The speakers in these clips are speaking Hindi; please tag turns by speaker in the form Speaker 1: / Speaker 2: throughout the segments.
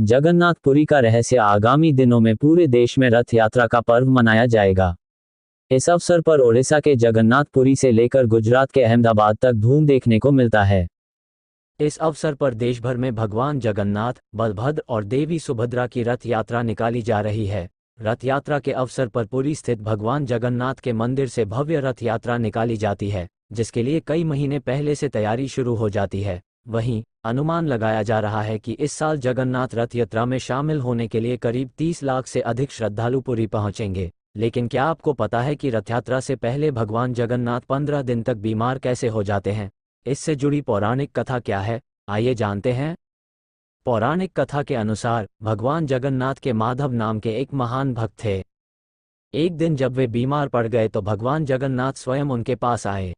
Speaker 1: जगन्नाथपुरी का रहस्य। आगामी दिनों में पूरे देश में रथ यात्रा का पर्व मनाया जाएगा। इस अवसर पर ओडिशा के जगन्नाथपुरी से लेकर गुजरात के अहमदाबाद तक धूम देखने को मिलता है। इस अवसर पर देश भर में भगवान जगन्नाथ, बलभद्र और देवी सुभद्रा की रथ यात्रा निकाली जा रही है। रथ यात्रा के अवसर पर पुरी स्थित भगवान जगन्नाथ के मंदिर से भव्य रथ यात्रा निकाली जाती है, जिसके लिए कई महीने पहले से तैयारी शुरू हो जाती है। वहीं अनुमान लगाया जा रहा है कि इस साल जगन्नाथ रथ यात्रा में शामिल होने के लिए करीब 30 लाख से अधिक श्रद्धालु पुरी पहुंचेंगे। लेकिन क्या आपको पता है कि रथ यात्रा से पहले भगवान जगन्नाथ 15 दिन तक बीमार कैसे हो जाते हैं? इससे जुड़ी पौराणिक कथा क्या है, आइए जानते हैं। पौराणिक कथा के अनुसार भगवान जगन्नाथ के माधव नाम के एक महान भक्त थे। एक दिन जब वे बीमार पड़ गए तो भगवान जगन्नाथ स्वयं उनके पास आए।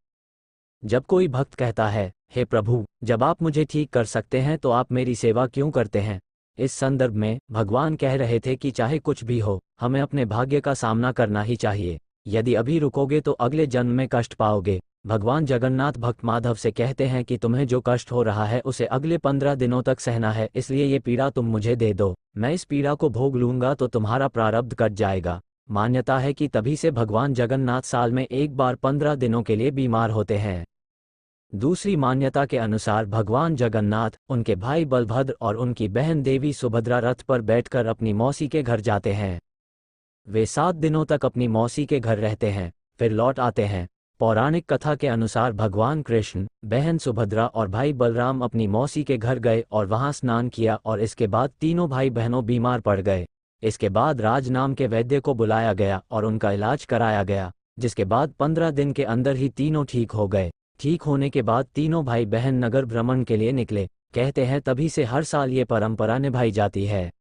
Speaker 1: जब कोई भक्त कहता है, हे प्रभु, जब आप मुझे ठीक कर सकते हैं तो आप मेरी सेवा क्यों करते हैं? इस संदर्भ में भगवान कह रहे थे कि चाहे कुछ भी हो, हमें अपने भाग्य का सामना करना ही चाहिए। यदि अभी रुकोगे तो अगले जन्म में कष्ट पाओगे। भगवान जगन्नाथ भक्त माधव से कहते हैं कि तुम्हें जो कष्ट हो रहा है उसे अगले 15 दिनों तक सहना है, इसलिए ये पीड़ा तुम मुझे दे दो। मैं इस पीड़ा को भोग लूंगा तो तुम्हारा प्रारब्ध कट जाएगा। मान्यता है कि तभी से भगवान जगन्नाथ साल में एक बार 15 दिनों के लिए बीमार होते हैं। दूसरी मान्यता के अनुसार भगवान जगन्नाथ, उनके भाई बलभद्र और उनकी बहन देवी सुभद्रा रथ पर बैठकर अपनी मौसी के घर जाते हैं। वे 7 दिनों तक अपनी मौसी के घर रहते हैं, फिर लौट आते हैं। पौराणिक कथा के अनुसार भगवान कृष्ण, बहन सुभद्रा और भाई बलराम अपनी मौसी के घर गए और वहां स्नान किया और इसके बाद तीनों भाई बहनों बीमार पड़ गए। इसके बाद राज नाम के वैद्य को बुलाया गया और उनका इलाज कराया गया, जिसके बाद 15 दिन के अंदर ही तीनों ठीक हो गए। ठीक होने के बाद तीनों भाई बहन नगर भ्रमण के लिए निकले। कहते हैं तभी से हर साल ये परंपरा निभाई जाती है।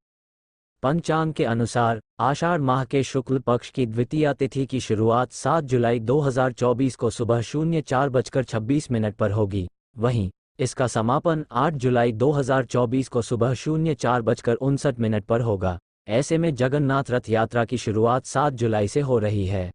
Speaker 1: पंचांग के अनुसार आषाढ़ माह के शुक्ल पक्ष की द्वितीया तिथि की शुरुआत 7 जुलाई 2024 को सुबह 04:26 पर होगी। वहीं इसका समापन 8 जुलाई 2024 को सुबह 04:59 पर होगा। ऐसे में जगन्नाथ रथ यात्रा की शुरुआत 7 जुलाई से हो रही है।